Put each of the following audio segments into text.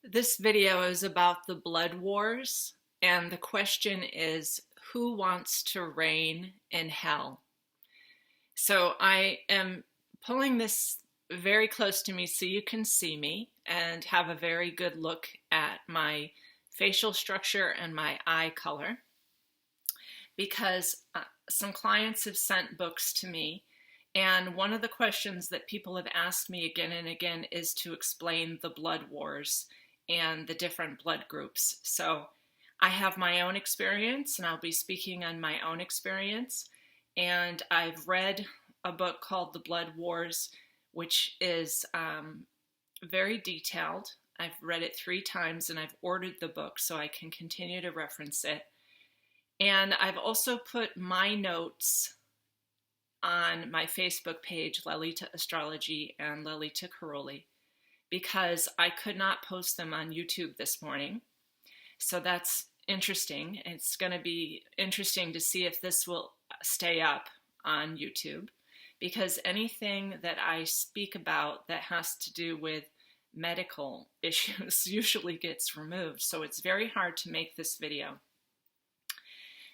This video is about the blood wars, and the question is, who wants to reign in hell? So I am pulling this very close to me so you can see me and have a very good look at my facial structure and my eye color, because some clients have sent books to me, and one of the questions that people have asked me again and again is to explain the blood wars and the different blood groups. So I have my own experience, and I'll be speaking on my own experience. And I've read a book called The Blood Wars, which is very detailed. I've read it 3 times, and I've ordered the book so I can continue to reference it. And I've also put my notes on my Facebook page, Lalita Astrology and Lalita Karoli, because I could not post them on YouTube this morning. So that's interesting. It's going to be interesting to see if this will stay up on YouTube, because anything that I speak about that has to do with medical issues usually gets removed. So it's very hard to make this video.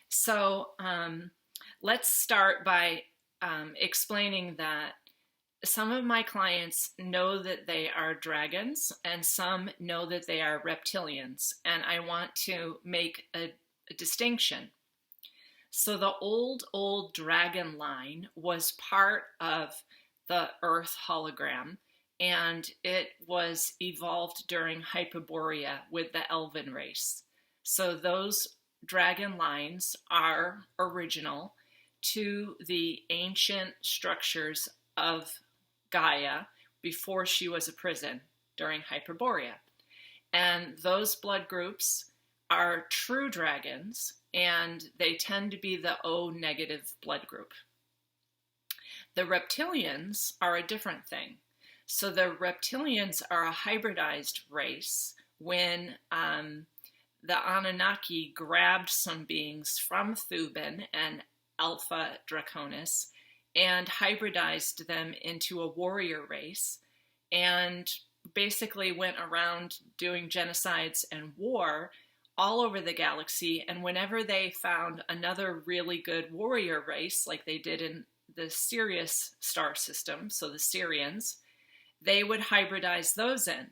So let's start by explaining that some of my clients know that they are dragons and some know that they are reptilians, and I want to make a distinction. So the old dragon line was part of the Earth hologram, and it was evolved during Hyperborea with the elven race. So those dragon lines are original to the ancient structures of Gaia before she was a prison during Hyperborea. And those blood groups are true dragons, and they tend to be the O negative blood group. The reptilians are a different thing. So the reptilians are a hybridized race when the Anunnaki grabbed some beings from Thuban and Alpha Draconis and hybridized them into a warrior race, and basically went around doing genocides and war all over the galaxy. And whenever they found another really good warrior race, like they did in the Sirius star system, so the Sirians, they would hybridize those in.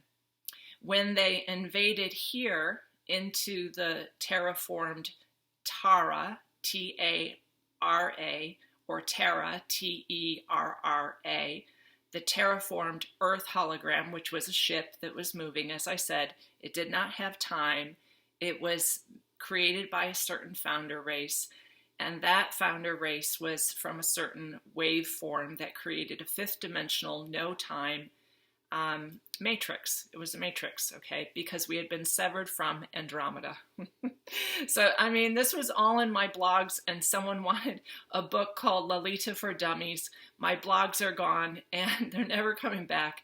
When they invaded here into the terraformed Tara, T-A-R-A, or Terra, T-E-R-R-A, the terraformed Earth hologram, which was a ship that was moving, as I said. It did not have time. It was created by a certain founder race, and that founder race was from a certain waveform that created a 5th dimensional, no-time matrix. It was a matrix, okay, because we had been severed from Andromeda. So, I mean, this was all in my blogs, and someone wanted a book called Lalita for Dummies. My blogs are gone, and they're never coming back.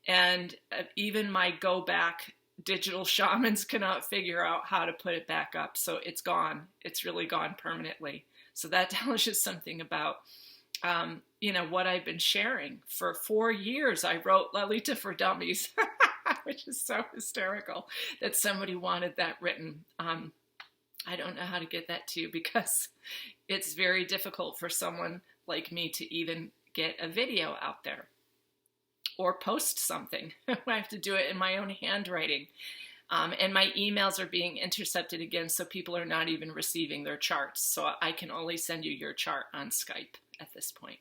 And even my go back digital shamans cannot figure out how to put it back up. So it's gone. It's really gone permanently. So that tells you something about what I've been sharing. For 4 years, I wrote Lalita for Dummies, which is so hysterical that somebody wanted that written. I don't know how to get that to you, because it's very difficult for someone like me to even get a video out there or post something. I have to do it in my own handwriting. And my emails are being intercepted again, so people are not even receiving their charts. So I can only send you your chart on Skype at this point.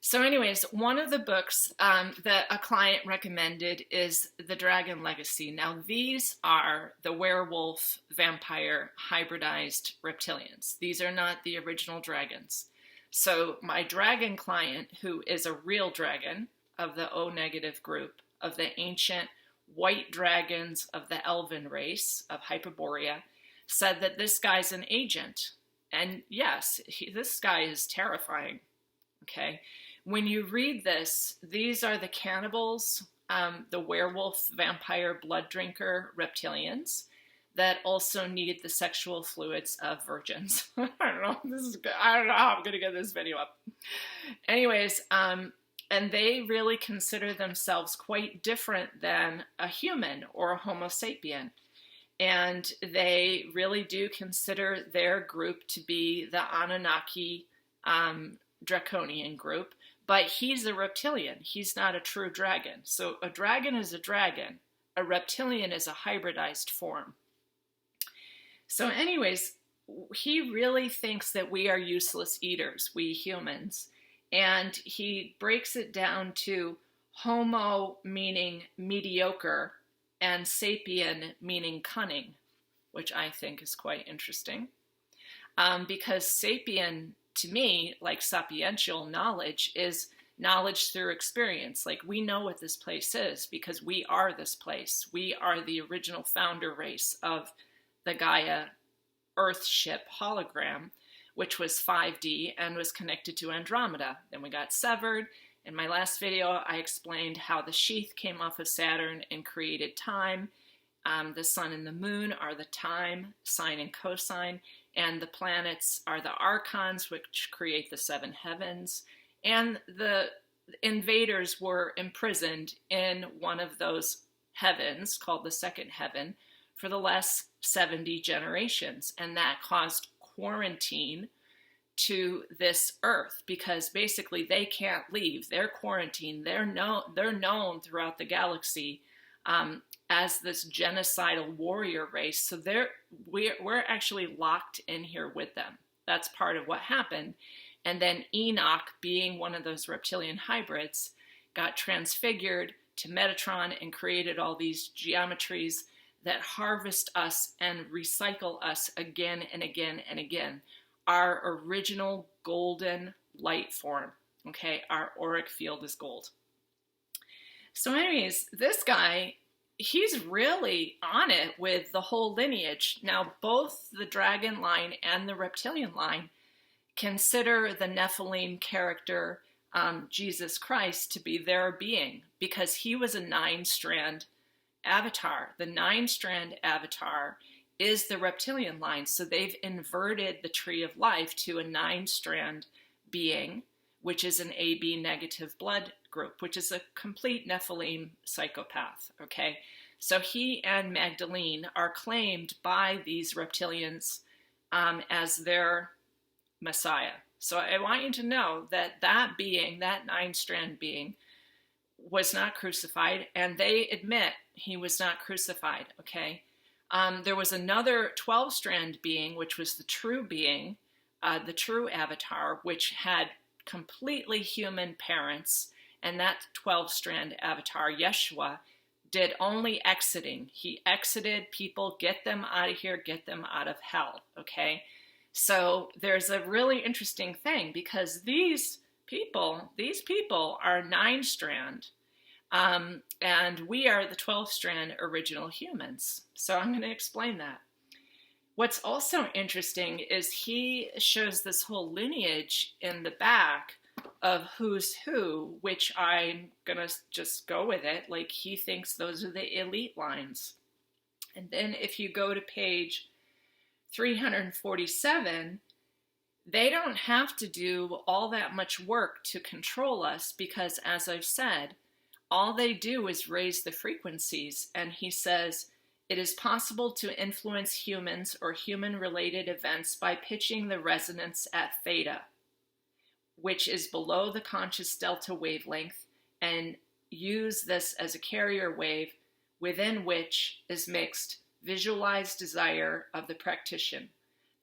So anyways, one of the books that a client recommended is The Dragon Legacy. Now, these are the werewolf, vampire, hybridized reptilians. These are not the original dragons. So my dragon client, who is a real dragon of the O negative group, of the ancient white dragons of the elven race of Hyperborea, said that this guy's an agent. And yes, this guy is terrifying, okay? When you read this, these are the cannibals, the werewolf, vampire, blood drinker, reptilians that also need the sexual fluids of virgins. I don't know how I'm going to get this video up. Anyways, And they really consider themselves quite different than a human or a Homo sapien. And they really do consider their group to be the Anunnaki draconian group. But he's a reptilian. He's not a true dragon. So a dragon is a dragon. A reptilian is a hybridized form. So anyways, he really thinks that we are useless eaters, we humans. And he breaks it down to homo meaning mediocre and sapien meaning cunning, which I think is quite interesting. Because sapien, to me, like sapiential knowledge, is knowledge through experience. Like, we know what this place is because we are this place. We are the original founder race of the Gaia Earthship hologram, which was 5D and was connected to Andromeda. Then we got severed. In my last video, I explained how the sheath came off of Saturn and created time. The sun and the moon are the time, sine and cosine, and the planets are the archons, which create the seven heavens. And the invaders were imprisoned in one of those heavens, called the second heaven, for the last 70 generations. And that caused quarantine to this earth, because basically they can't leave. They're quarantined. They're known throughout the galaxy as this genocidal warrior race. So we're actually locked in here with them. That's part of what happened. And then Enoch, being one of those reptilian hybrids, got transfigured to Metatron and created all these geometries that harvest us and recycle us again and again and again. Our original golden light form, okay? Our auric field is gold. So anyways, this guy, he's really on it with the whole lineage. Now, both the dragon line and the reptilian line consider the Nephilim character, Jesus Christ, to be their being, because he was a 9-strand avatar. The 9-strand avatar is the reptilian line. So they've inverted the tree of life to a 9-strand being, which is an AB negative blood group, which is a complete Nephilim psychopath, okay? So he and Magdalene are claimed by these reptilians as their Messiah. So I want you to know that that being, that 9-strand being, was not crucified, and they admit he was not crucified, okay? There was another 12-strand being, which was the true being, the true avatar, which had completely human parents, and that 12-strand avatar, Yeshua, did only exiting. He exited people, get them out of here, get them out of hell, okay? So there's a really interesting thing, because these people are 9-strand, and we are the 12-strand original humans. So I'm going to explain that. What's also interesting is he shows this whole lineage in the back of who's who, which I'm going to just go with it. Like, he thinks those are the elite lines. And then if you go to page 347, they don't have to do all that much work to control us, because, as I've said, all they do is raise the frequencies. And he says, it is possible to influence humans or human-related events by pitching the resonance at theta, which is below the conscious delta wavelength, and use this as a carrier wave within which is mixed visualized desire of the practitioner.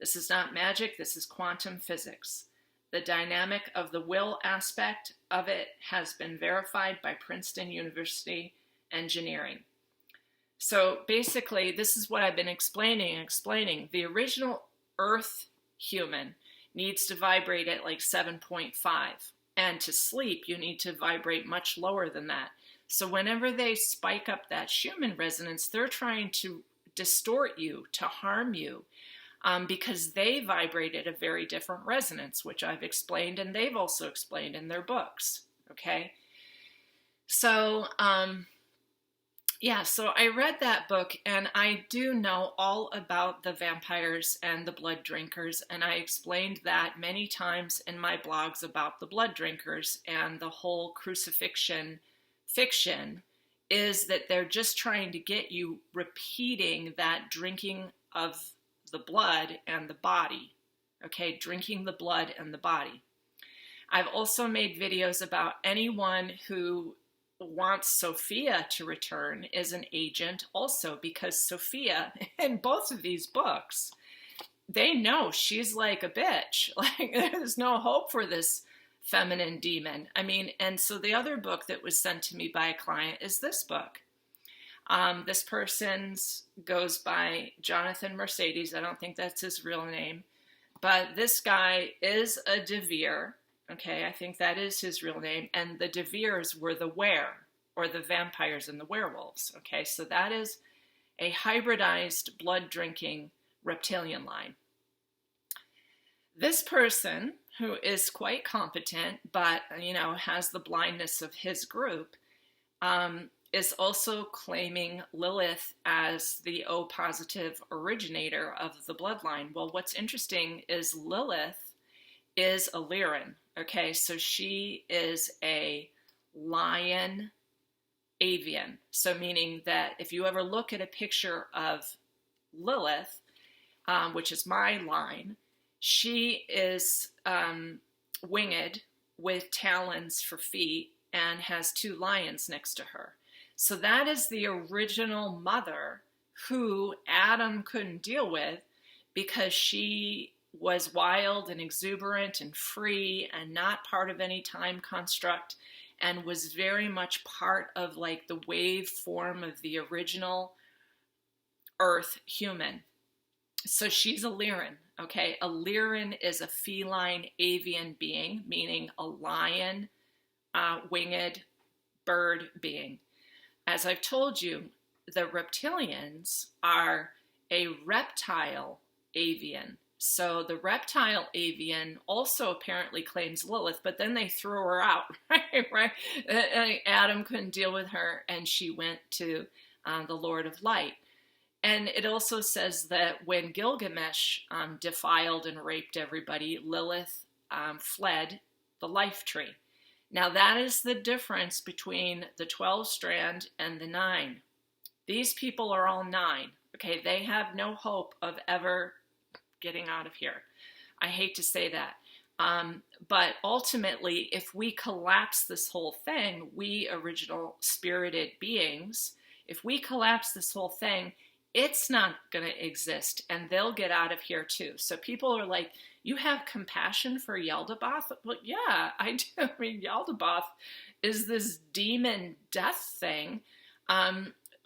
This is not magic, this is quantum physics. The dynamic of the will aspect of it has been verified by Princeton University Engineering. So basically, this is what I've been explaining. The original Earth human needs to vibrate at like 7.5. And to sleep, you need to vibrate much lower than that. So whenever they spike up that Schumann resonance, they're trying to distort you, to harm you, because they vibrate at a very different resonance, which I've explained, and they've also explained in their books, okay? So Yeah, so I read that book and I do know all about the vampires and the blood drinkers, and I explained that many times in my blogs about the blood drinkers, and the whole crucifixion fiction is that they're just trying to get you repeating that drinking of the blood and the body. Okay, drinking the blood and the body. I've also made videos about anyone who wants Sophia to return is an agent also, because Sophia, in both of these books, they know she's like a bitch. Like, there's no hope for this feminine demon. I mean, and so the other book that was sent to me by a client is this book. This person's goes by Jonathan Mercedes. I don't think that's his real name, but this guy is a DeVere. Okay, I think that is his real name. And the DeVeres were the were, or the vampires and the werewolves. Okay, so that is a hybridized blood-drinking reptilian line. This person, who is quite competent, but, has the blindness of his group, is also claiming Lilith as the O-positive originator of the bloodline. Well, what's interesting is Lilith is a Lyran. Okay, so she is a lion avian. So meaning that if you ever look at a picture of Lilith, which is my line, she is winged with talons for feet and has two lions next to her. So that is the original mother who Adam couldn't deal with, because she was wild and exuberant and free and not part of any time construct, and was very much part of like the wave form of the original Earth human. So she's a Lyran, okay? A Lyran is a feline avian being, meaning a lion, winged bird being. As I've told you, the reptilians are a reptile avian. So the reptile avian also apparently claims Lilith, but then they threw her out, right? Adam couldn't deal with her, and she went to the Lord of Light. And it also says that when Gilgamesh defiled and raped everybody, Lilith fled the life tree. Now that is the difference between the 12-strand and the 9. These people are all 9, okay? They have no hope of ever getting out of here. I hate to say that. But ultimately, if we collapse this whole thing, we original spirited beings, if we collapse this whole thing, it's not going to exist, and they'll get out of here too. So people are like, you have compassion for Yaldabaoth? Well, yeah, I do. I mean, Yaldabaoth is this demon death thing.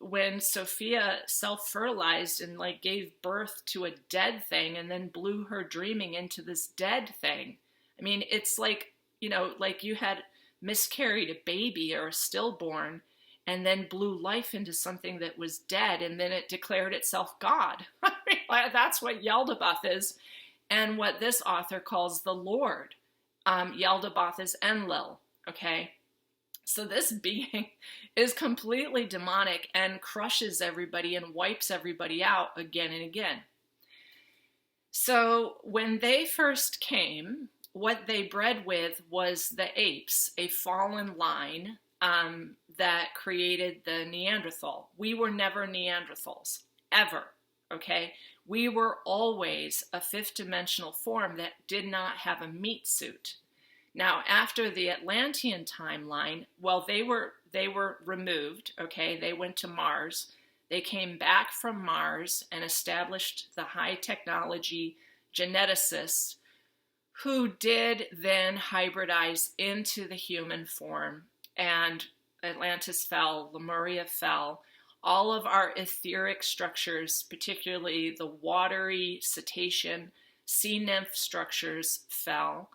When Sophia self-fertilized and like gave birth to a dead thing and then blew her dreaming into this dead thing. I mean, it's like, like you had miscarried a baby or a stillborn and then blew life into something that was dead, and then it declared itself God. I mean, that's what Yaldabaoth is, and what this author calls the Lord. Yaldabaoth is Enlil, okay? So this being is completely demonic and crushes everybody and wipes everybody out again and again. So when they first came, what they bred with was the apes, a fallen line that created the Neanderthal. We were never Neanderthals, ever, okay? We were always a fifth-dimensional form that did not have a meat suit. Now, after the Atlantean timeline, well, they were removed, okay? They went to Mars. They came back from Mars and established the high technology geneticists who did then hybridize into the human form, and Atlantis fell, Lemuria fell. All of our etheric structures, particularly the watery cetacean, sea nymph structures, fell.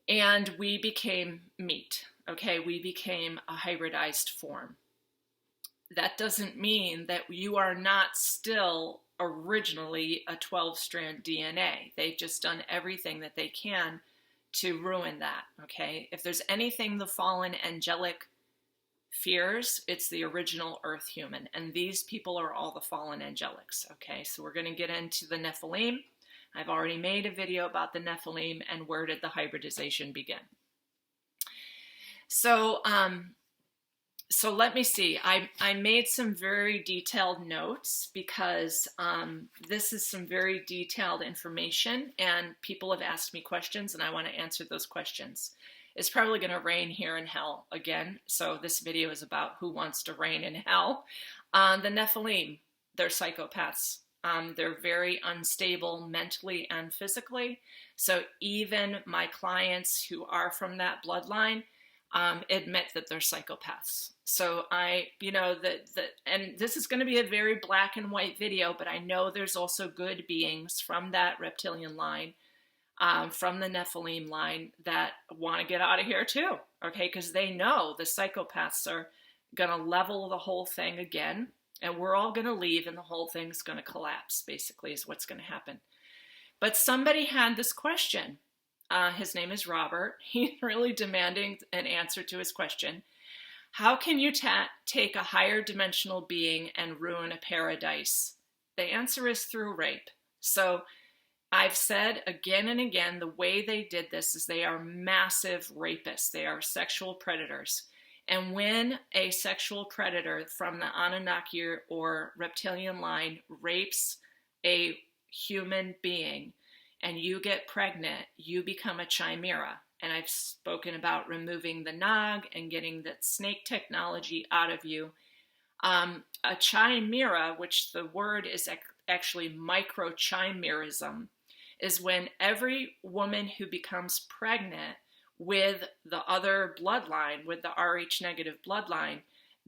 And we became meat, okay? We became a hybridized form. That doesn't mean that you are not still originally a 12-strand DNA. They've just done everything that they can to ruin that, okay? If there's anything the fallen angelic fears, it's the original earth human. And these people are all the fallen angelics. Okay, so we're going to get into the Nephilim. I've already made a video about the Nephilim and where did the hybridization begin. So, so let me see. I made some very detailed notes because this is some very detailed information and people have asked me questions and I want to answer those questions. It's probably going to rain here in hell again. So this video is about who wants to reign in hell. The Nephilim, they're psychopaths. They're very unstable mentally and physically. So even my clients who are from that bloodline admit that they're psychopaths. So and this is going to be a very black and white video, but I know there's also good beings from that reptilian line, from the Nephilim line that want to get out of here too, okay? Because they know the psychopaths are going to level the whole thing again, and we're all going to leave and the whole thing's going to collapse, basically, is what's going to happen. But somebody had this question. His name is Robert. He's really demanding an answer to his question. How can you take a higher dimensional being and ruin a paradise? The answer is through rape. So I've said again and again, the way they did this is they are massive rapists. They are sexual predators. And when a sexual predator from the Anunnaki or reptilian line rapes a human being, and you get pregnant, you become a chimera. And I've spoken about removing the nog and getting that snake technology out of you. A chimera, which the word is actually microchimerism, is when every woman who becomes pregnant with the other bloodline, with the Rh negative bloodline,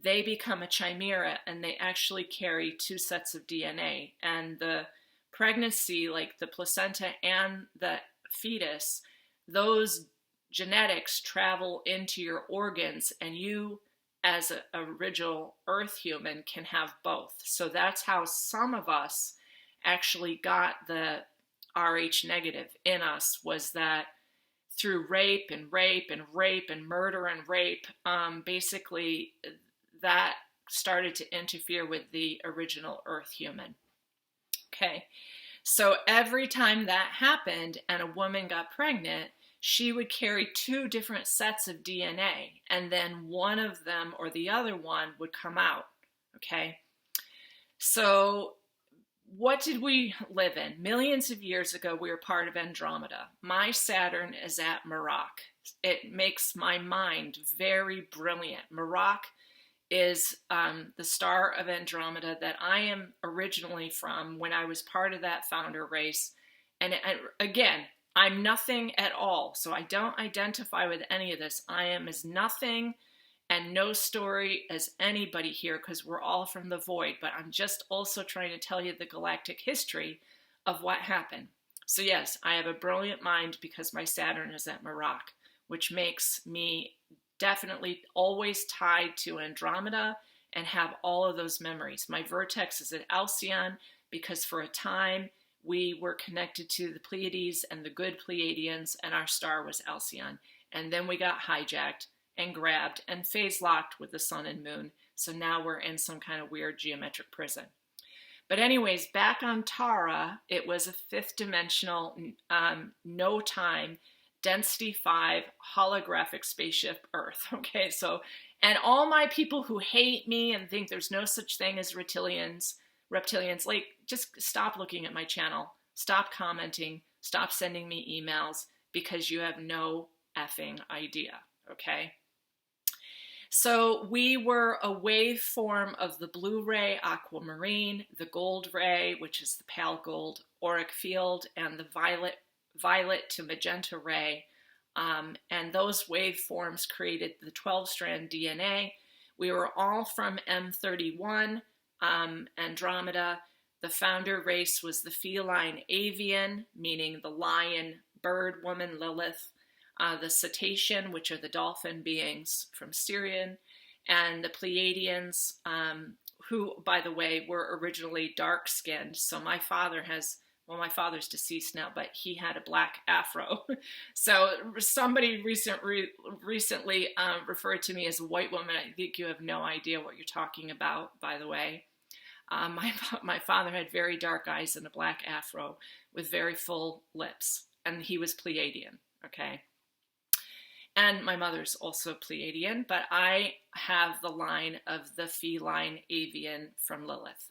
they become a chimera and they actually carry two sets of DNA. And the pregnancy, like the placenta and the fetus, those genetics travel into your organs, and you, as an original earth human, can have both. So that's how some of us actually got the Rh negative in us, was that through rape and rape and rape and murder and rape, basically that started to interfere with the original earth human. Okay, so every time that happened and a woman got pregnant, she would carry two different sets of DNA, and then one of them or the other one would come out, okay? So what did we live in? Millions of years ago, we were part of Andromeda. My Saturn is at Merak. It makes my mind very brilliant. Merak is the star of Andromeda that I am originally from when I was part of that founder race. And again, I'm nothing at all, so I don't identify with any of this. I am as nothing and no story as anybody here because we're all from the void, but I'm just also trying to tell you the galactic history of what happened. So yes, I have a brilliant mind because my Saturn is at Merak, which makes me definitely always tied to Andromeda and have all of those memories. My vertex is at Alcyon because for a time we were connected to the Pleiades and the good Pleiadians, and our star was Alcyon. And then we got hijacked and grabbed and phase locked with the sun and moon. So now we're in some kind of weird geometric prison. But anyways, back on Tara, it was a fifth dimensional, no time, density 5 holographic spaceship Earth. Okay, so, and all my people who hate me and think there's no such thing as reptilians, like, just stop looking at my channel, stop commenting, stop sending me emails, because you have no effing idea, okay? So we were a waveform of the blue ray aquamarine, the gold ray, which is the pale gold auric field, and the violet to magenta ray. And those waveforms created the 12-strand DNA. We were all from M31, Andromeda. The founder race was the feline avian, meaning the lion bird woman Lilith, the cetacean, which are the dolphin beings from Sirian, and the Pleiadians, who, by the way, were originally dark-skinned. So my father has well, my father's deceased now, but he had a black afro. So somebody recently referred to me as a white woman. I think you have no idea what you're talking about, by the way. My father had very dark eyes and a black afro with very full lips, and he was Pleiadian, okay? And my mother's also Pleiadian, but I have the line of the feline avian from Lilith.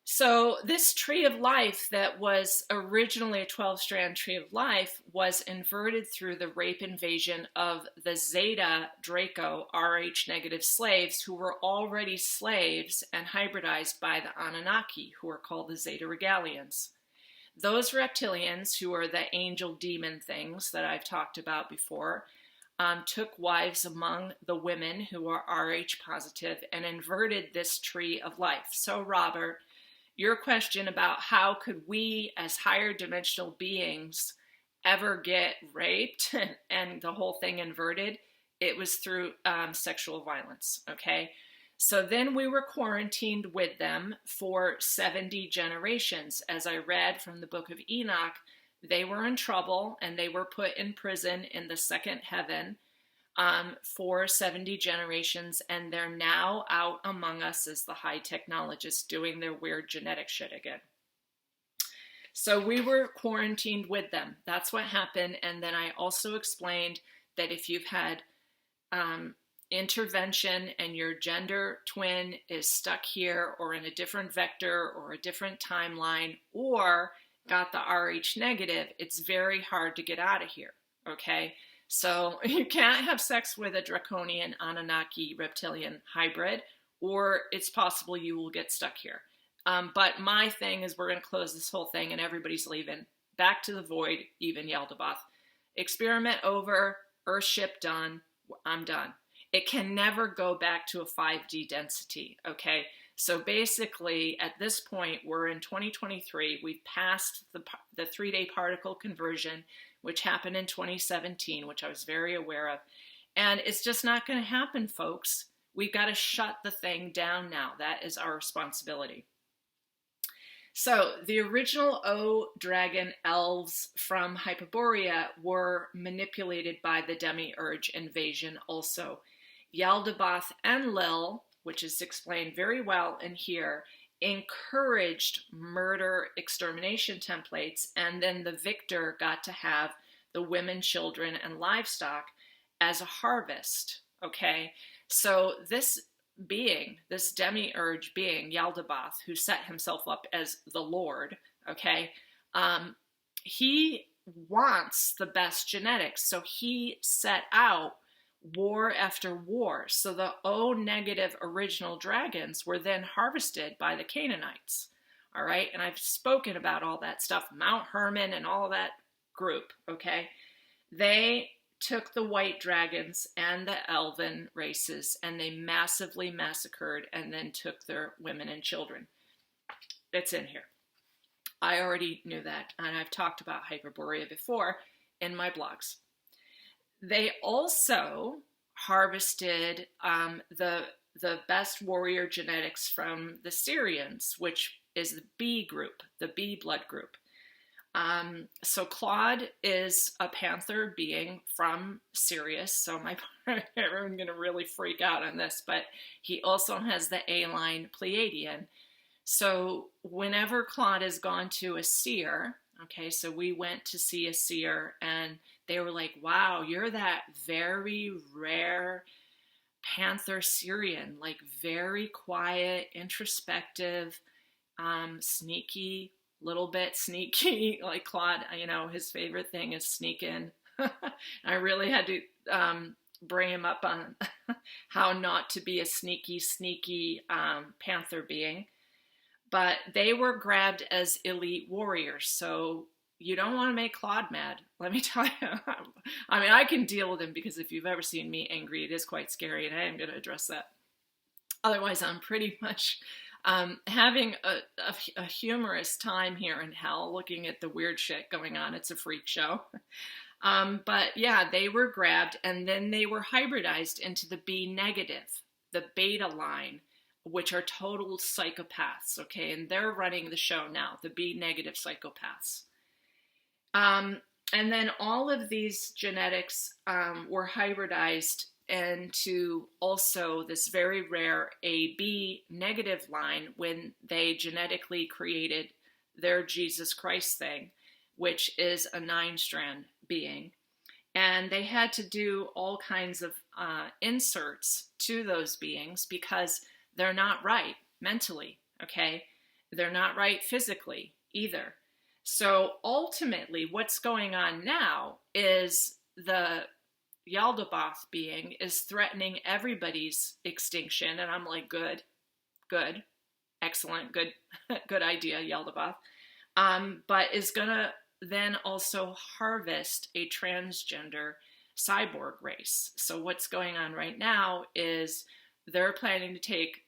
So this tree of life that was originally a 12-strand tree of life was inverted through the rape invasion of the Zeta Draco Rh negative slaves, who were already slaves and hybridized by the Anunnaki, who are called the Zeta Regalians. Those reptilians, who are the angel demon things that I've talked about before, took wives among the women who are Rh positive and inverted this tree of life. So Robert, your question about how could we as higher dimensional beings ever get raped and the whole thing inverted, it was through sexual violence, okay? So then we were quarantined with them for 70 generations. As I read from the book of Enoch, they were in trouble and they were put in prison in the second heaven for 70 generations, and they're now out among us as the high technologists doing their weird genetic shit again. So we were quarantined with them. That's what happened. And then I also explained that if you've had intervention and your gender twin is stuck here or in a different vector or a different timeline or got the Rh negative, it's very hard to get out of here, okay? So you can't have sex with a draconian Anunnaki reptilian hybrid, or it's possible you will get stuck here. But my thing is we're going to close this whole thing and everybody's leaving. Back to the void, even Yaldabaoth. Experiment over, Earthship done, I'm done. It can never go back to a 5D density, okay? So basically, at this point, we're in 2023. We've passed the 3-day particle conversion, which happened in 2017, which I was very aware of. And it's just not going to happen, folks. We've got to shut the thing down now. That is our responsibility. So the original O-Dragon elves from Hyperborea were manipulated by the Demiurge invasion also. Yaldabaoth and Lil, which is explained very well in here, encouraged murder extermination templates, and then the victor got to have the women, children, and livestock as a harvest, okay? So this being, this demiurge being, Yaldabaoth, who set himself up as the Lord, okay, he wants the best genetics, so he set out war after war. So the O-negative original dragons were then harvested by the Canaanites. All right. And I've spoken about all that stuff, Mount Hermon and all that group. Okay. They took the white dragons and the elven races and they massively massacred and then took their women and children. It's in here. I already knew that. And I've talked about Hyperborea before in my blogs. They also harvested the best warrior genetics from the Syrians, which is the B group, the B blood group. So Claude is a panther being from Sirius, so everyone's going to really freak out on this, but he also has the A-line Pleiadian. So whenever Claude has gone to a seer, okay, so we went to see a seer and they were like, wow, you're that very rare panther Syrian, like very quiet, introspective, sneaky, little bit sneaky, like Claude, you know, his favorite thing is sneaking. I really had to bring him up on how not to be a sneaky panther being. But they were grabbed as elite warriors, so you don't want to make Claude mad, let me tell you. I mean, I can deal with him because if you've ever seen me angry, it is quite scary, and I am going to address that. Otherwise, I'm pretty much having a humorous time here in hell, looking at the weird shit going on. It's a freak show. But yeah, they were grabbed, and then they were hybridized into the B negative, the beta line, which are total psychopaths, okay? And they're running the show now, the B negative psychopaths. And then all of these genetics were hybridized into also this very rare AB negative line when they genetically created their Jesus Christ thing, which is a 9-strand being. And they had to do all kinds of inserts to those beings because they're not right mentally, okay? They're not right physically either. So ultimately, what's going on now is the Yaldabaoth being is threatening everybody's extinction. And I'm like, good, excellent, good idea, Yaldabaoth. But is going to then also harvest a transgender cyborg race. So what's going on right now is they're planning to take,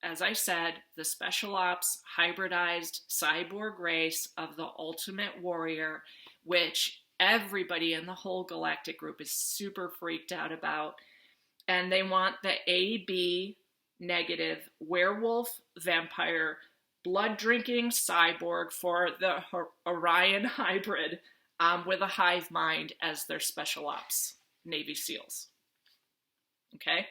as I said, the special ops hybridized cyborg race of the ultimate warrior, which everybody in the whole galactic group is super freaked out about. And they want the AB negative werewolf vampire blood drinking cyborg for the Orion hybrid with a hive mind as their special ops Navy SEALs. Okay?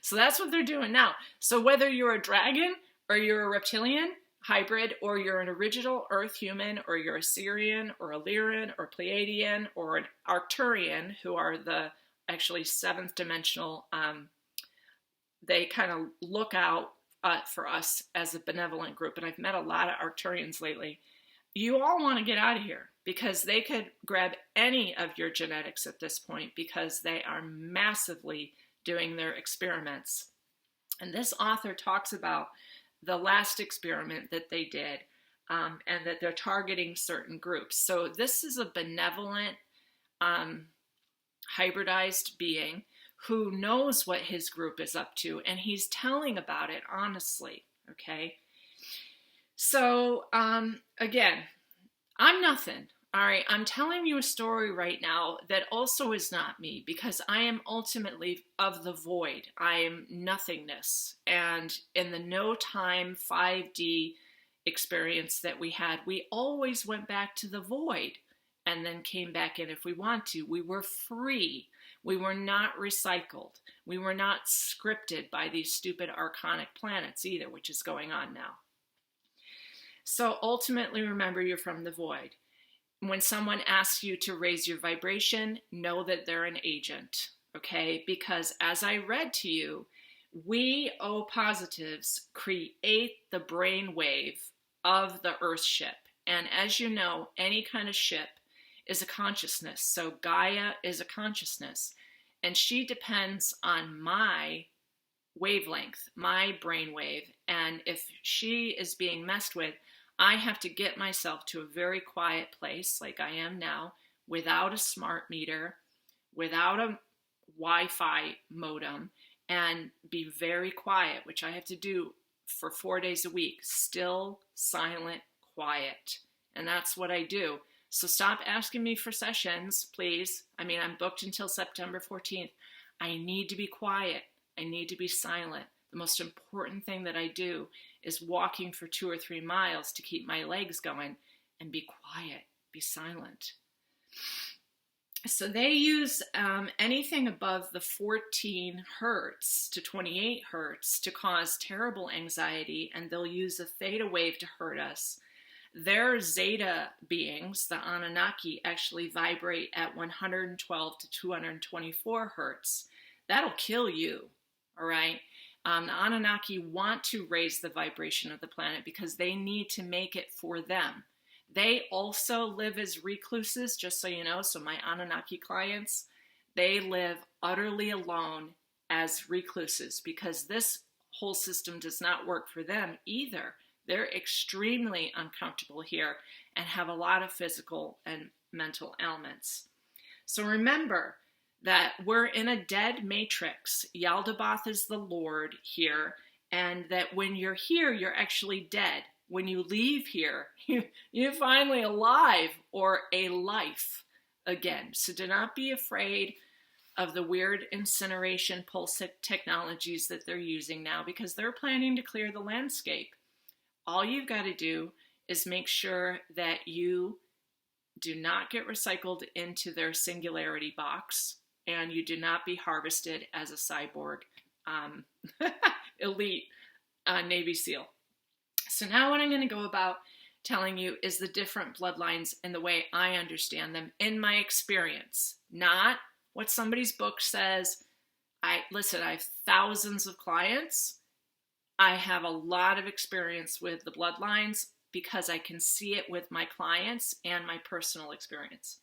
So that's what they're doing now. So whether you're a dragon or you're a reptilian hybrid or you're an original Earth human or you're a Sirian or a Lyran or Pleiadian or an Arcturian, who are the actually 7th dimensional, they kind of look out for us as a benevolent group. And I've met a lot of Arcturians lately. You all want to get out of here because they could grab any of your genetics at this point because they are massively doing their experiments. And this author talks about the last experiment that they did and that they're targeting certain groups. So this is a benevolent hybridized being who knows what his group is up to, and he's telling about it honestly, okay? So, again, I'm nothing, all right? I'm telling you a story right now that also is not me, because I am ultimately of the void. I am nothingness, and in the no-time 5D experience that we had, we always went back to the void and then came back in if we want to. We were free. We were not recycled. We were not scripted by these stupid archonic planets either, which is going on now. So ultimately, remember, you're from the void. When someone asks you to raise your vibration, know that they're an agent, okay? Because as I read to you, we O positives create the brain wave of the Earth ship. And as you know, any kind of ship is a consciousness. So Gaia is a consciousness, and she depends on my wavelength, my brainwave. And if she is being messed with, I have to get myself to a very quiet place like I am now, without a smart meter, without a Wi-Fi modem, and be very quiet, which I have to do for 4 days a week. Still, silent, quiet. And that's what I do. So stop asking me for sessions, please. I mean, I'm booked until September 14th. I need to be quiet. I need to be silent. The most important thing that I do is walking for 2 or 3 miles to keep my legs going and be quiet, be silent. So they use anything above the 14 hertz to 28 hertz to cause terrible anxiety, and they'll use a theta wave to hurt us. Their zeta beings, the Anunnaki, actually vibrate at 112 to 224 hertz. That'll kill you, all right? The Anunnaki want to raise the vibration of the planet because they need to make it for them. They also live as recluses, just so you know. So my Anunnaki clients, they live utterly alone as recluses because this whole system does not work for them either. They're extremely uncomfortable here and have a lot of physical and mental ailments. So remember that we're in a dead matrix. Yaldabaoth is the Lord here, and that when you're here, you're actually dead. When you leave here, you're finally alive or a life again. So do not be afraid of the weird incineration pulse technologies that they're using now because they're planning to clear the landscape. All you've got to do is make sure that you do not get recycled into their singularity box and you do not be harvested as a cyborg elite Navy SEAL. So now what I'm going to go about telling you is the different bloodlines and the way I understand them in my experience, not what somebody's book says. I have thousands of clients. I have a lot of experience with the bloodlines because I can see it with my clients and my personal experience.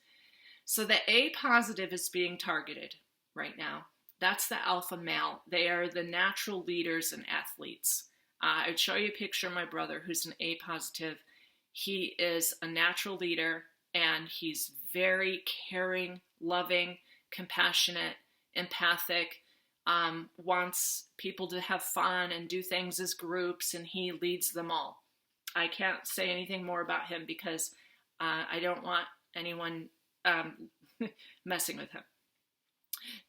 So the A positive is being targeted right now. That's the alpha male. They are the natural leaders and athletes. I'd show you a picture of my brother who's an A positive. He is a natural leader and he's very caring, loving, compassionate, empathic, wants people to have fun and do things as groups, and he leads them all. I can't say anything more about him because I don't want anyone messing with him.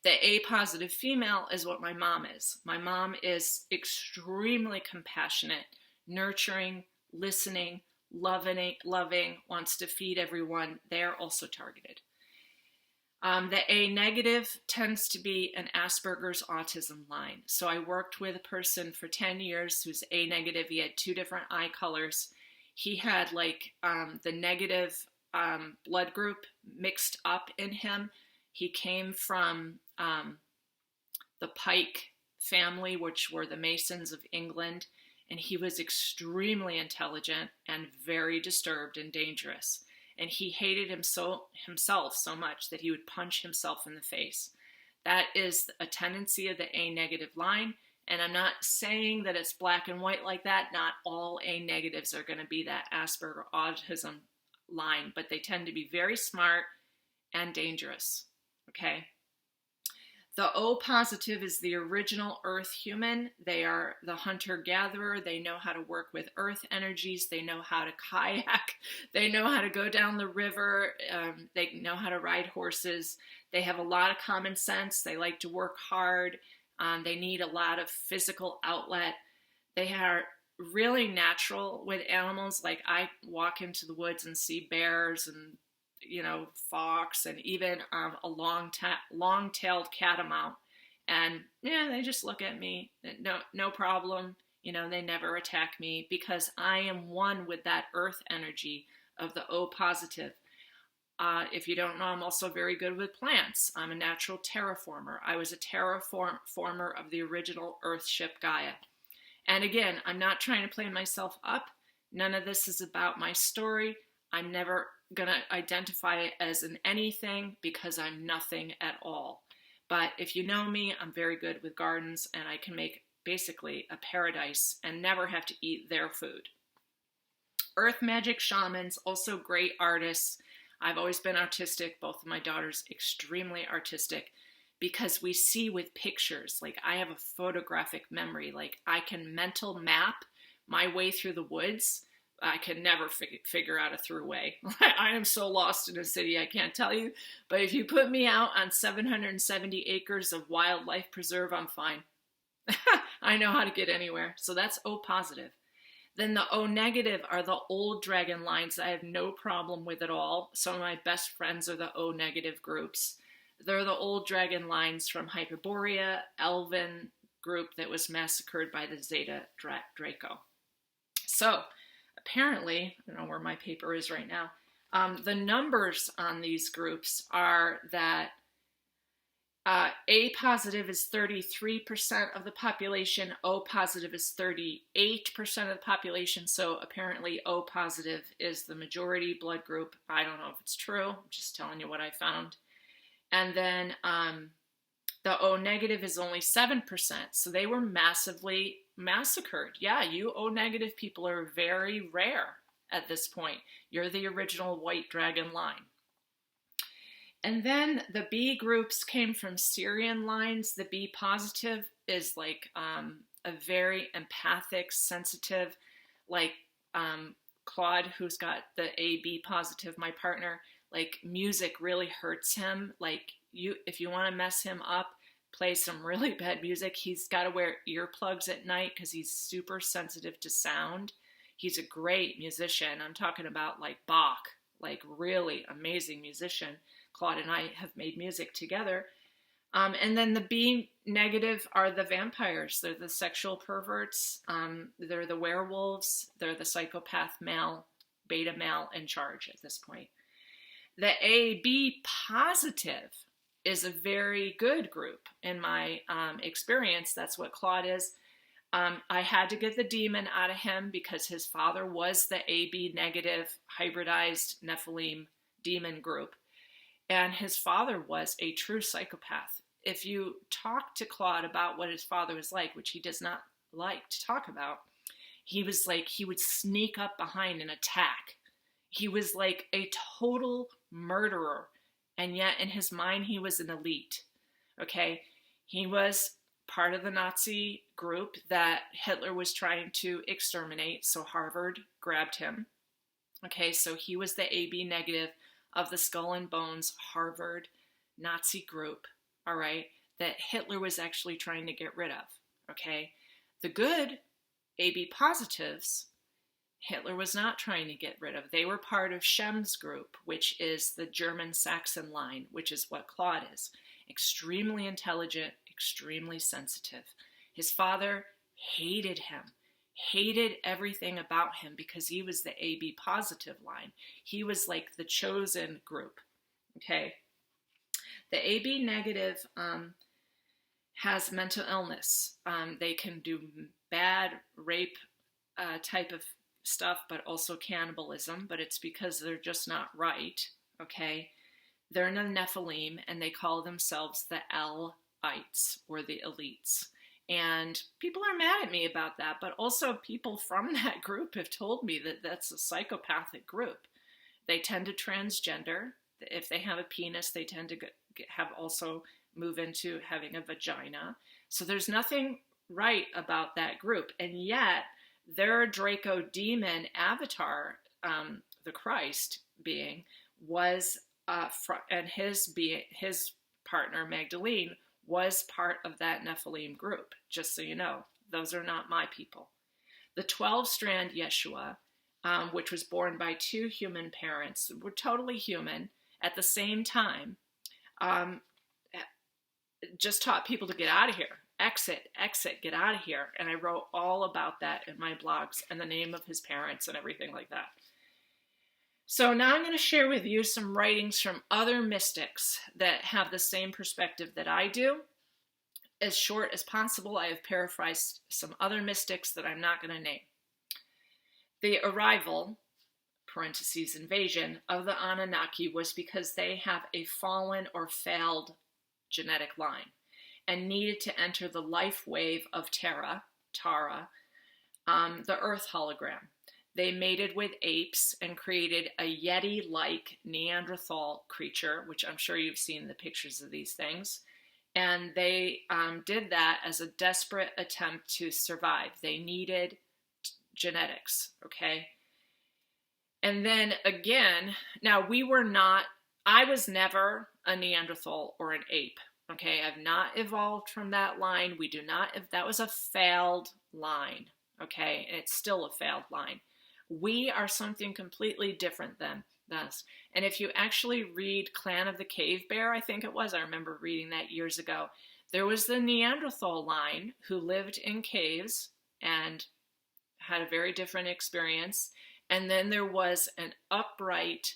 The A positive female is what my mom is. My mom is extremely compassionate, nurturing, listening, loving, wants to feed everyone. They're also targeted. The A negative tends to be an Asperger's autism line. So I worked with a person for 10 years who's A negative. He had 2 different eye colors. He had the negative blood group mixed up in him. He came from the Pike family, which were the Masons of England, and he was extremely intelligent and very disturbed and dangerous. And he hated himself so much that he would punch himself in the face. That is a tendency of the A negative line. And I'm not saying that it's black and white like that. Not all A negatives are going to be that Asperger autism line, but they tend to be very smart and dangerous. Okay. The O positive is the original earth human. They are the hunter-gatherer. They know how to work with earth energies. They know how to kayak. They know how to go down the river. They know how to ride horses. They have a lot of common sense. They like to work hard. They need a lot of physical outlet. They are really natural with animals. Like I walk into the woods and see bears and fox, and even a long-tailed catamount. And they just look at me. No problem. They never attack me because I am one with that earth energy of the O positive. If you don't know, I'm also very good with plants. I'm a natural terraformer. I was a terraformer of the original Earth ship Gaia. And again, I'm not trying to play myself up. None of this is about my story. I'm never going to identify it as an anything because I'm nothing at all. But if you know me, I'm very good with gardens and I can make basically a paradise and never have to eat their food. Earth magic shamans, also great artists. I've always been artistic. Both of my daughters extremely artistic because we see with pictures. Like I have a photographic memory. Like I can mental map my way through the woods. I can never figure out a throughway. I am so lost in a city, I can't tell you. But if you put me out on 770 acres of wildlife preserve, I'm fine. I know how to get anywhere. So that's O positive. Then the O negative are the old dragon lines I have no problem with at all. Some of my best friends are the O negative groups. They're the old dragon lines from Hyperborea, Elven group that was massacred by the Zeta Draco. So apparently, I don't know where my paper is right now, the numbers on these groups are that A positive is 33% of the population, O positive is 38% of the population, so apparently O positive is the majority blood group. I don't know if it's true, I'm just telling you what I found. And then the O negative is only 7%, so they were massively massacred. Yeah, you O negative people are very rare at this point. You're the original white dragon line. And then the B groups came from Syrian lines. The B positive is like a very empathic, sensitive, like Claude, who's got the AB positive, my partner, like music really hurts him. Like if you want to mess him up, play some really bad music. He's got to wear earplugs at night because he's super sensitive to sound. He's a great musician. I'm talking about like Bach, like really amazing musician. Claude and I have made music together. And then the B negative are the vampires. They're the sexual perverts. They're the werewolves. They're the psychopath male, beta male in charge at this point. The AB positive is a very good group in my experience. That's what Claude is. I had to get the demon out of him because his father was the AB negative hybridized Nephilim demon group. And his father was a true psychopath. If you talk to Claude about what his father was like, which he does not like to talk about, he was like, he would sneak up behind and attack. He was like a total murderer. And yet in his mind, he was an elite. Okay. He was part of the Nazi group that Hitler was trying to exterminate. So Harvard grabbed him. Okay. So he was the AB negative of the Skull and Bones Harvard Nazi group, all right, that Hitler was actually trying to get rid of, okay? The good AB positives, Hitler was not trying to get rid of. They were part of Schemm's group, which is the German Saxon line, which is what Claude is. Extremely intelligent, extremely sensitive. His father hated him. Hated everything about him because he was the AB positive line. He was like the chosen group, okay? The AB negative has mental illness. They can do bad rape type of stuff, but also cannibalism, but it's because they're just not right, okay? They're in the Nephilim, and they call themselves the L-ites, or the elites. And people are mad at me about that, but also people from that group have told me that that's a psychopathic group. They tend to transgender. If they have a penis, they tend to have also move into having a vagina. So there's nothing right about that group. And yet their Draco demon avatar, the Christ being, was, and his partner, Magdalene, was part of that Nephilim group, just so you know. Those are not my people. The 12-strand Yeshua, which was born by two human parents, were totally human at the same time, just taught people to get out of here. Exit, get out of here. And I wrote all about that in my blogs and the name of his parents and everything like that. So now I'm going to share with you some writings from other mystics that have the same perspective that I do. As short as possible, I have paraphrased some other mystics that I'm not going to name. The arrival, parentheses invasion, of the Anunnaki was because they have a fallen or failed genetic line and needed to enter the life wave of Tara, the Earth hologram. They mated with apes and created a Yeti-like Neanderthal creature, which I'm sure you've seen the pictures of these things. And they did that as a desperate attempt to survive. They needed genetics, okay? And then again, now I was never a Neanderthal or an ape, okay? I've not evolved from that line. That was a failed line, okay? And it's still a failed line. We are something completely different than us. And if you actually read Clan of the Cave Bear, I think it was, I remember reading that years ago, there was the Neanderthal line who lived in caves and had a very different experience. And then there was an upright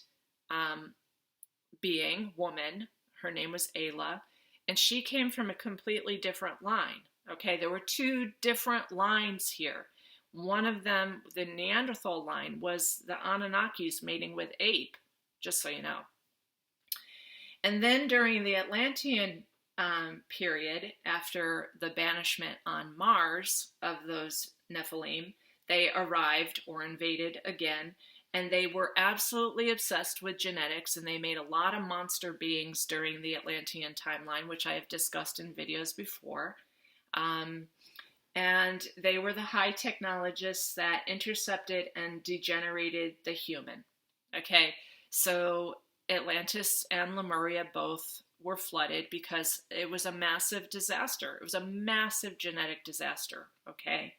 woman, her name was Ayla, and she came from a completely different line. Okay, there were two different lines here. One of them, the Neanderthal line, was the Anunnakis mating with ape, just so you know. And then during the Atlantean period, after the banishment on Mars of those Nephilim, they arrived or invaded again, and they were absolutely obsessed with genetics, and they made a lot of monster beings during the Atlantean timeline, which I have discussed in videos before. And they were the high technologists that intercepted and degenerated the human. Okay, so Atlantis and Lemuria both were flooded because it was a massive disaster. It was a massive genetic disaster, okay?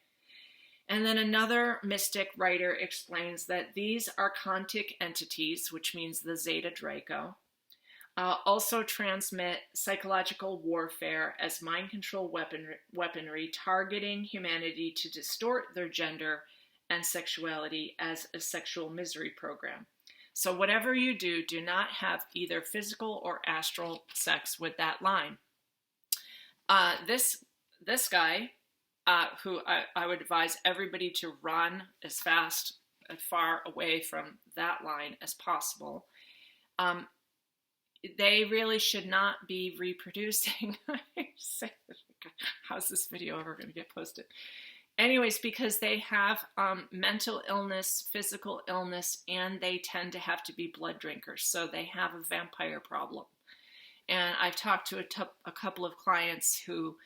And then another mystic writer explains that these archontic entities, which means the Zeta Draco, also transmit psychological warfare as mind control weaponry, targeting humanity to distort their gender and sexuality as a sexual misery program. So whatever you do, do not have either physical or astral sex with that line. This guy, who I would advise everybody to run as fast and far away from that line as possible. They really should not be reproducing. How's this video ever going to get posted? Anyways, because they have mental illness, physical illness, and they tend to have to be blood drinkers. So they have a vampire problem. And I've talked to a couple of clients who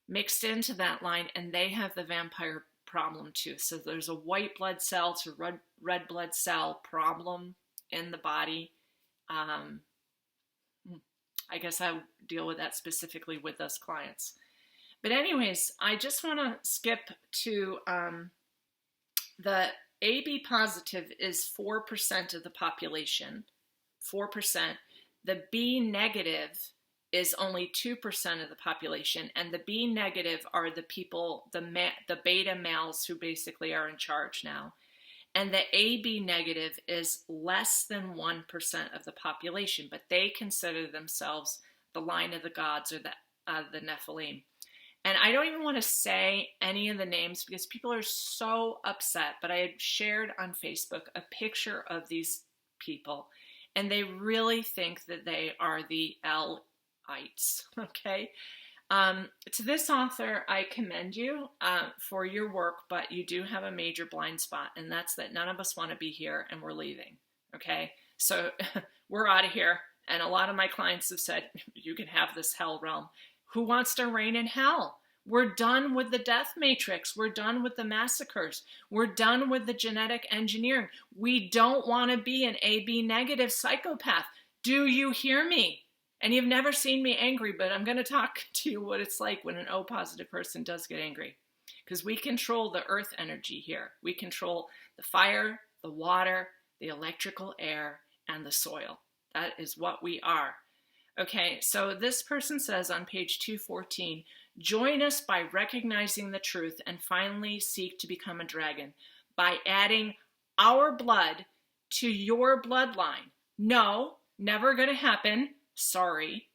mixed into that line, and they have the vampire problem too. So there's a white blood cell to red blood cell problem in the body. I guess I deal with that specifically with those clients. But anyways, I just want to skip to the AB positive is 4% of the population, 4%. The B negative is only 2% of the population, and the B negative are the people, the beta males who basically are in charge now. And the AB negative is less than 1% of the population, but they consider themselves the line of the gods or the Nephilim. And I don't even want to say any of the names because people are so upset, but I had shared on Facebook a picture of these people, and they really think that they are the L-ites, okay? To this author, I commend you for your work, but you do have a major blind spot, and that's that none of us want to be here and we're leaving, okay? So we're out of here, and a lot of my clients have said, you can have this hell realm. Who wants to reign in hell? We're done with the death matrix. We're done with the massacres. We're done with the genetic engineering. We don't want to be an AB negative psychopath. Do you hear me? And you've never seen me angry, but I'm going to talk to you what it's like when an O positive person does get angry. Because we control the earth energy here. We control the fire, the water, the electrical air, and the soil. That is what we are. Okay, so this person says on page 214, join us by recognizing the truth and finally seek to become a dragon by adding our blood to your bloodline. No, never going to happen. Sorry.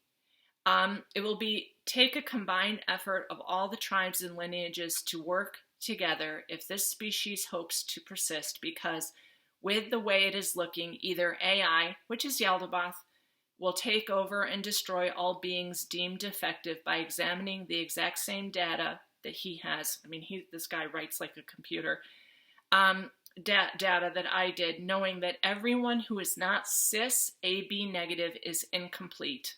It will take a combined effort of all the tribes and lineages to work together if this species hopes to persist, because with the way it is looking, either AI, which is Yaldabaoth, will take over and destroy all beings deemed defective by examining the exact same data that he has. I mean, this guy writes like a computer. Data that I did, knowing that everyone who is not cis AB negative is incomplete.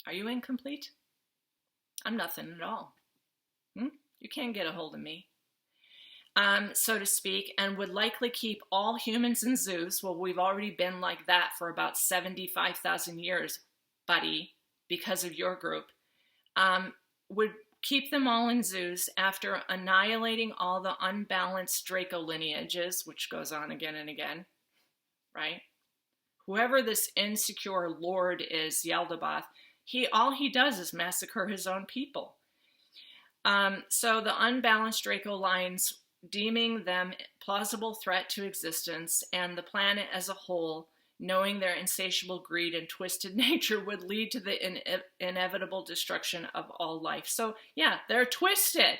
Are you incomplete? I'm nothing at all. You can't get a hold of me, so to speak, and would likely keep all humans in zoos. Well, we've already been like that for about 75,000 years, buddy, because of your group. Would keep them all in zoos after annihilating all the unbalanced Draco lineages, which goes on again and again, right? Whoever this insecure lord is, Yaldabaoth, all he does is massacre his own people. So the unbalanced Draco lines, deeming them plausible threat to existence, and the planet as a whole, knowing their insatiable greed and twisted nature, would lead to the inevitable destruction of all life. So yeah, they're twisted.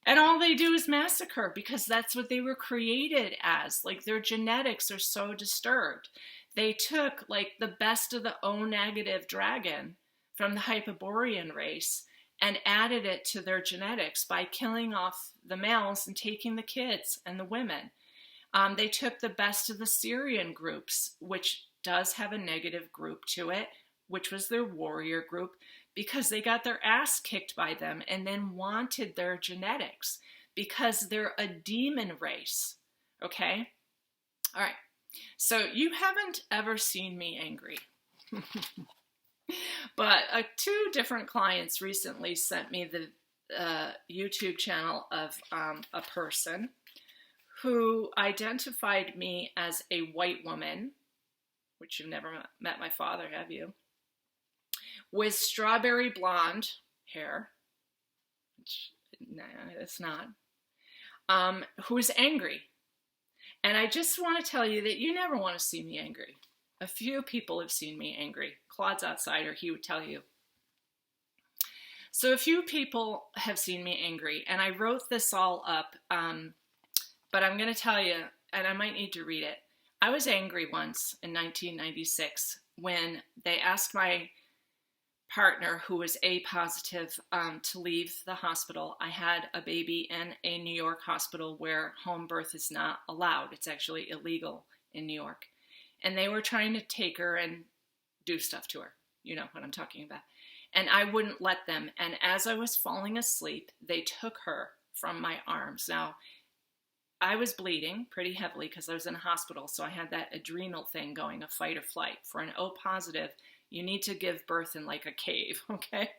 And all they do is massacre because that's what they were created as. Like, their genetics are so disturbed. They took like the best of the O-negative dragon from the Hyperborean race and added it to their genetics by killing off the males and taking the kids and the women. They took the best of the Syrian groups, which does have a negative group to it, which was their warrior group, because they got their ass kicked by them and then wanted their genetics because they're a demon race. Okay? All right. So you haven't ever seen me angry. But two different clients recently sent me the YouTube channel of a person who identified me as a white woman, which you've never met my father, have you? With strawberry blonde hair, which, no, it's not, who's angry. And I just want to tell you that you never want to see me angry. A few people have seen me angry. Claude's outsider, he would tell you. So a few people have seen me angry, and I wrote this all up, but I'm going to tell you, and I might need to read it. I was angry once in 1996 when they asked my partner, who was A positive, to leave the hospital. I had a baby in a New York hospital where home birth is not allowed. It's actually illegal in New York. And they were trying to take her and do stuff to her. You know what I'm talking about. And I wouldn't let them. And as I was falling asleep, they took her from my arms. Now, I was bleeding pretty heavily because I was in a hospital, so I had that adrenal thing going, a fight or flight. For an O positive, you need to give birth in like a cave, okay?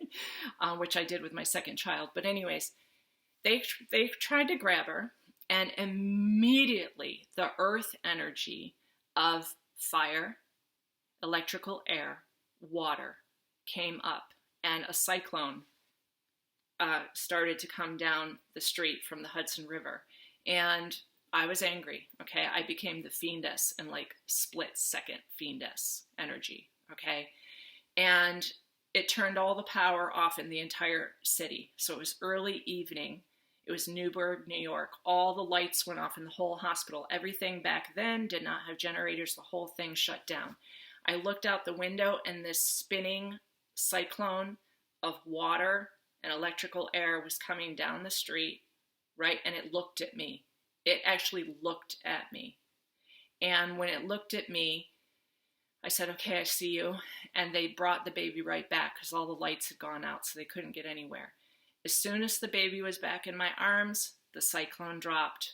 Which I did with my second child. But anyways, they tried to grab her, and immediately the earth energy of fire, electrical air, water came up, and a cyclone started to come down the street from the Hudson River. And I was angry, okay? I became the fiendess in like split-second fiendess energy, okay? And it turned all the power off in the entire city. So it was early evening. It was Newburgh, New York. All the lights went off in the whole hospital. Everything back then did not have generators. The whole thing shut down. I looked out the window, and this spinning cyclone of water and electrical air was coming down the street, right? And it looked at me. It actually looked at me. And when it looked at me, I said, okay, I see you. And they brought the baby right back because all the lights had gone out, so they couldn't get anywhere. As soon as the baby was back in my arms, the cyclone dropped.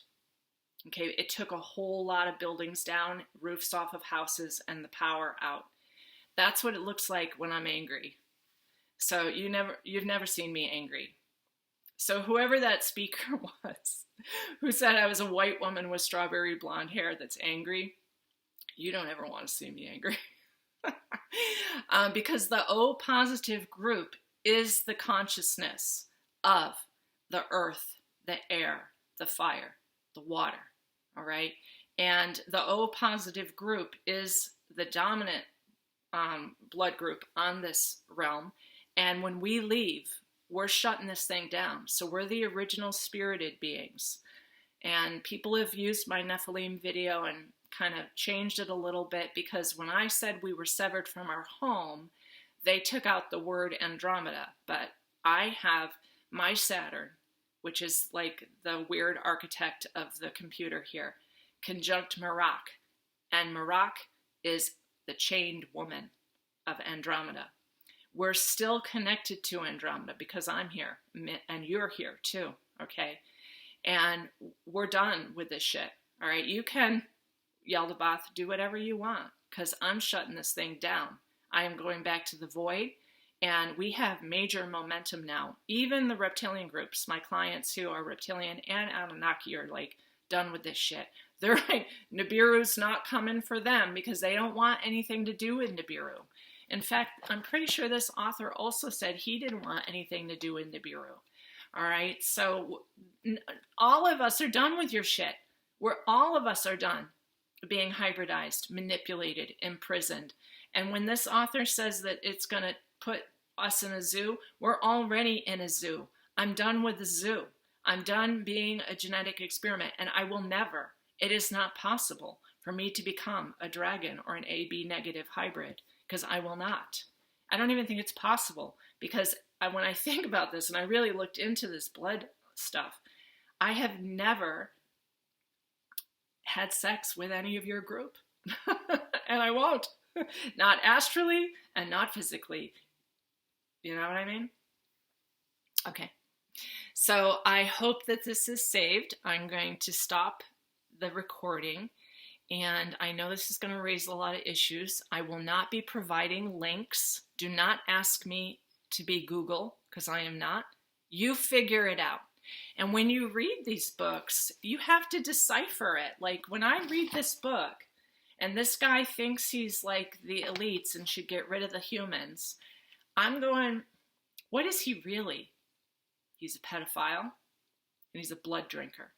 Okay, it took a whole lot of buildings down, roofs off of houses, and the power out. That's what it looks like when I'm angry. So you've never seen me angry. So whoever that speaker was, who said I was a white woman with strawberry blonde hair that's angry, you don't ever want to see me angry. Because the O positive group is the consciousness of the earth, the air, the fire, the water, all right? And the O positive group is the dominant blood group on this realm. And when we leave, we're shutting this thing down. So we're the original spirited beings. And people have used my Nephilim video and kind of changed it a little bit, because when I said we were severed from our home, they took out the word Andromeda. But I have my Saturn, which is like the weird architect of the computer here, conjunct Merak. And Merak is the chained woman of Andromeda. We're still connected to Andromeda because I'm here and you're here too, okay? And we're done with this shit, all right? You can, Yaldabaoth, do whatever you want, because I'm shutting this thing down. I am going back to the void, and we have major momentum now. Even the reptilian groups, my clients who are reptilian and Anunnaki, are like done with this shit. They're like, Nibiru's not coming for them because they don't want anything to do with Nibiru. In fact, I'm pretty sure this author also said he didn't want anything to do with Nibiru. All right, so all of us are done with your shit. All of us are done being hybridized, manipulated, imprisoned. And when this author says that it's going to put us in a zoo, we're already in a zoo. I'm done with the zoo. I'm done being a genetic experiment, and I will never, it is not possible for me to become a dragon or an AB negative hybrid, because I will not. I don't even think it's possible, because when I think about this, and I really looked into this blood stuff, I have never had sex with any of your group. And I won't. Not astrally and not physically. You know what I mean? Okay. So I hope that this is saved. I'm going to stop the recording. And I know this is going to raise a lot of issues. I will not be providing links. Do not ask me to be Google, because I am not. You figure it out. And when you read these books, you have to decipher it. Like when I read this book, and this guy thinks he's like the elites and should get rid of the humans, I'm going, what is he really? He's a pedophile and he's a blood drinker.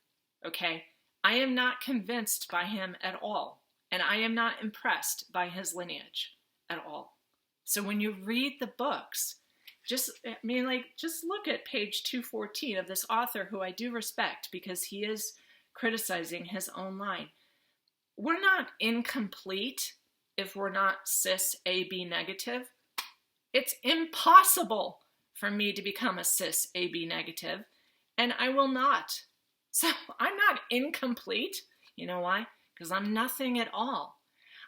Okay? I am not convinced by him at all. And I am not impressed by his lineage at all. So when you read the books, just look at page 214 of this author who I do respect because he is criticizing his own line. We're not incomplete if we're not cis AB negative. It's impossible for me to become a cis AB negative, and I will not. So I'm not incomplete. You know why? Because I'm nothing at all.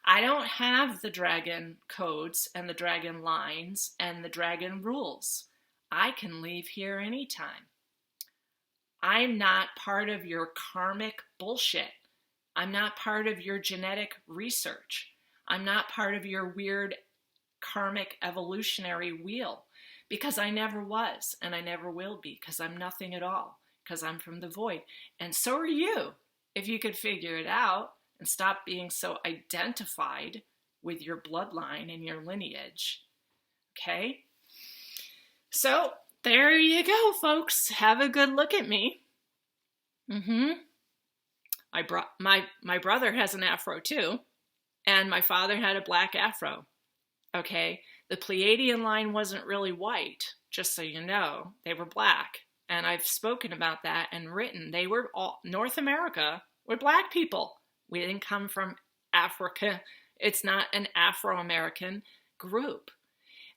I don't have the dragon codes and the dragon lines and the dragon rules. I can leave here anytime. I'm not part of your karmic bullshit. I'm not part of your genetic research. I'm not part of your weird karmic evolutionary wheel, because I never was and I never will be, because I'm nothing at all, because I'm from the void. And so are you, if you could figure it out and stop being so identified with your bloodline and your lineage. Okay? So there you go, folks. Have a good look at me. I brought my brother has an afro too, and my father had a black afro. Okay? The Pleiadian line wasn't really white, just so you know. They were black. And I've spoken about that and written. They were all, North America were black people. We didn't come from Africa. It's not an Afro-American group.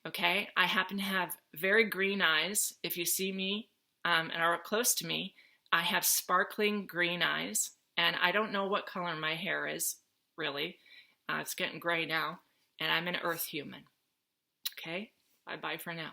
Okay? I happen to have very green eyes. If you see me and are close to me, I have sparkling green eyes. And I don't know what color my hair is, really. It's getting gray now. And I'm an earth human. Okay? Bye-bye for now.